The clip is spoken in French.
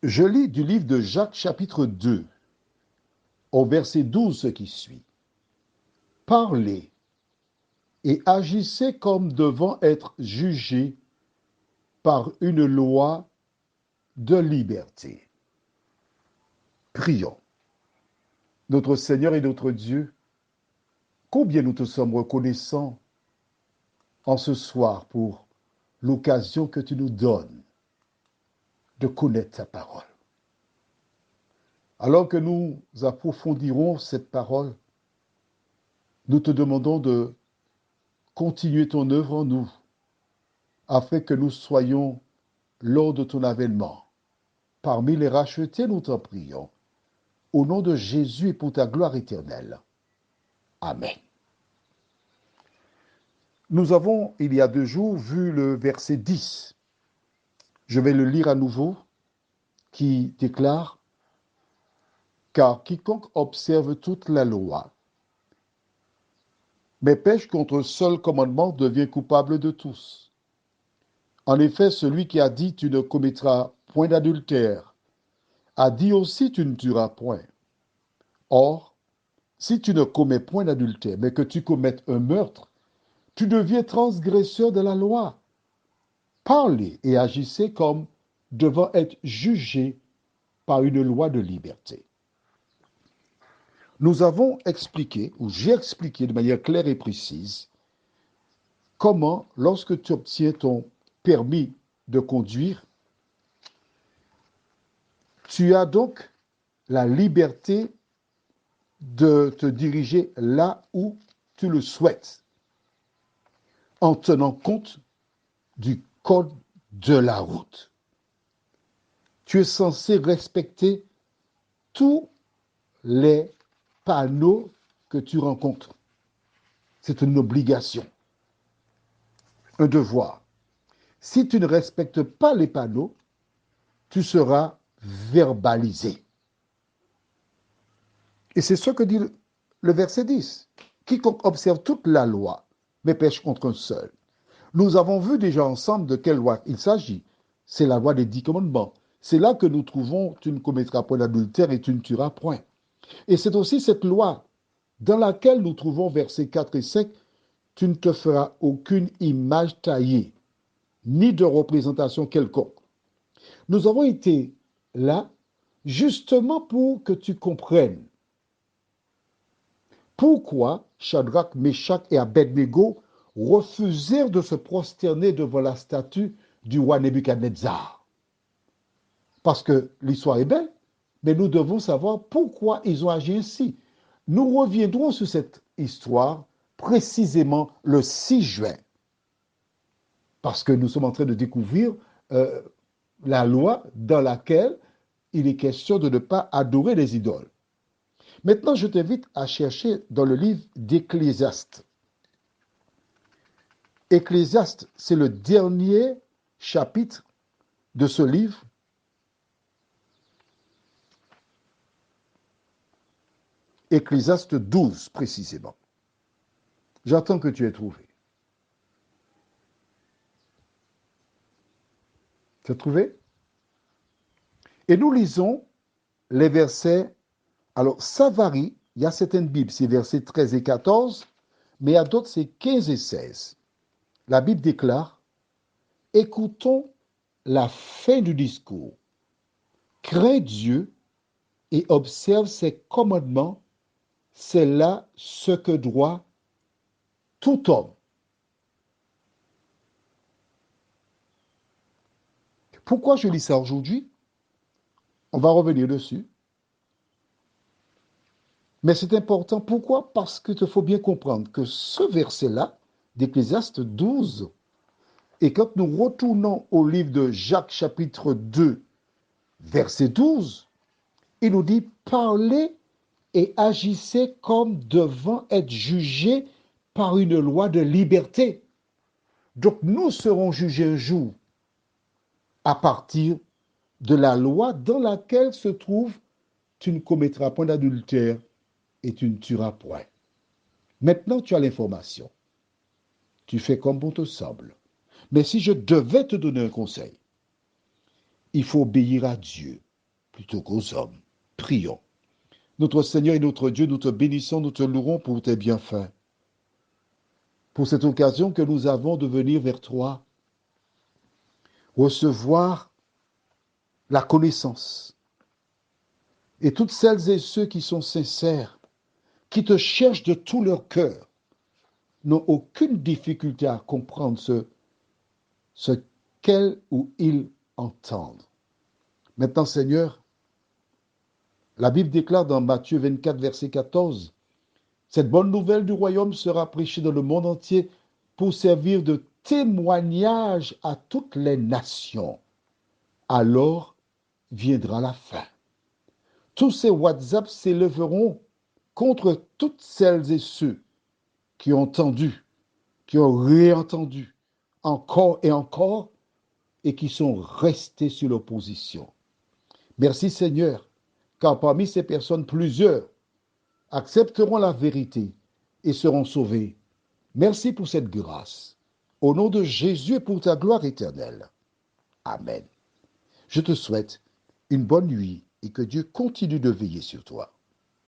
Je lis du livre de Jacques chapitre 2, au verset 12 ce qui suit. Parlez et agissez comme devant être jugés par une loi de liberté. Prions. Notre Seigneur et notre Dieu, combien nous te sommes reconnaissants en ce soir pour l'occasion que tu nous donnes de connaître ta parole. Alors que nous approfondirons cette parole, nous te demandons de continuer ton œuvre en nous, afin que nous soyons, lors de ton avènement, parmi les rachetés, nous t'en prions, au nom de Jésus et pour ta gloire éternelle. Amen. Nous avons, il y a 2 jours, vu le verset 10. Je vais le lire à nouveau, qui déclare « Car quiconque observe toute la loi, mais pêche contre un seul commandement devient coupable de tous. En effet, celui qui a dit « Tu ne commettras point d'adultère » a dit aussi « Tu ne tueras point ». Or, si tu ne commets point d'adultère, mais que tu commettes un meurtre, tu deviens transgresseur de la loi. Parlez et agissez comme devant être jugés par une loi de liberté. Nous avons expliqué, ou j'ai expliqué de manière claire et précise, comment, lorsque tu obtiens ton permis de conduire, tu as donc la liberté de te diriger là où tu le souhaites, en tenant compte du code de la route. Tu es censé respecter tous les panneaux que tu rencontres. C'est une obligation, un devoir. Si tu ne respectes pas les panneaux, tu seras verbalisé. Et c'est ce que dit le verset 10. Quiconque observe toute la loi, mais pêche contre un seul. Nous avons vu déjà ensemble de quelle loi il s'agit. C'est la loi des 10 commandements. C'est là que nous trouvons « tu ne commettras point d'adultère et tu ne tueras point ». Et c'est aussi cette loi dans laquelle nous trouvons versets 4 et 5 « tu ne te feras aucune image taillée, ni de représentation quelconque ». Nous avons été là justement pour que tu comprennes pourquoi Shadrach, Meshach et Abednego refusèrent de se prosterner devant la statue du roi Nebuchadnezzar. Parce que l'histoire est belle, mais nous devons savoir pourquoi ils ont agi ainsi. Nous reviendrons sur cette histoire précisément le 6 juin, parce que nous sommes en train de découvrir la loi dans laquelle il est question de ne pas adorer les idoles. Maintenant, je t'invite à chercher dans le livre d'Ecclésiaste. Ecclésiaste, c'est le dernier chapitre de ce livre. Ecclésiaste 12, précisément. J'attends que tu aies trouvé. Tu as trouvé? Et nous lisons les versets. Alors, ça varie. Il y a certaines Bibles, c'est versets 13 et 14, mais il y a d'autres, c'est 15 et 16. La Bible déclare « Écoutons la fin du discours. Crains Dieu et observe ses commandements. C'est là ce que doit tout homme. » Pourquoi je lis ça aujourd'hui? On va revenir dessus. Mais c'est important. Pourquoi? Parce qu'il te faut bien comprendre que ce verset-là, d'Ecclésiaste 12, et quand nous retournons au livre de Jacques chapitre 2, verset 12, il nous dit « Parlez et agissez comme devant être jugés par une loi de liberté. » Donc nous serons jugés un jour à partir de la loi dans laquelle se trouve « Tu ne commettras point d'adultère et tu ne tueras point ». Maintenant, tu as l'information. Tu fais comme bon te semble. Mais si je devais te donner un conseil, il faut obéir à Dieu plutôt qu'aux hommes. Prions. Notre Seigneur et notre Dieu, nous te bénissons, nous te louons pour tes bienfaits, pour cette occasion que nous avons de venir vers toi, recevoir la connaissance. Et toutes celles et ceux qui sont sincères, qui te cherchent de tout leur cœur, n'ont aucune difficulté à comprendre ce qu'elles ou ils entendent. Maintenant, Seigneur, la Bible déclare dans Matthieu 24, verset 14, cette bonne nouvelle du royaume sera prêchée dans le monde entier pour servir de témoignage à toutes les nations. Alors viendra la fin. Tous ces WhatsApp s'élèveront contre toutes celles et ceux qui ont entendu, qui ont réentendu encore et encore et qui sont restés sur l'opposition. Merci Seigneur, car parmi ces personnes, plusieurs accepteront la vérité et seront sauvés. Merci pour cette grâce. Au nom de Jésus et pour ta gloire éternelle. Amen. Je te souhaite une bonne nuit et que Dieu continue de veiller sur toi.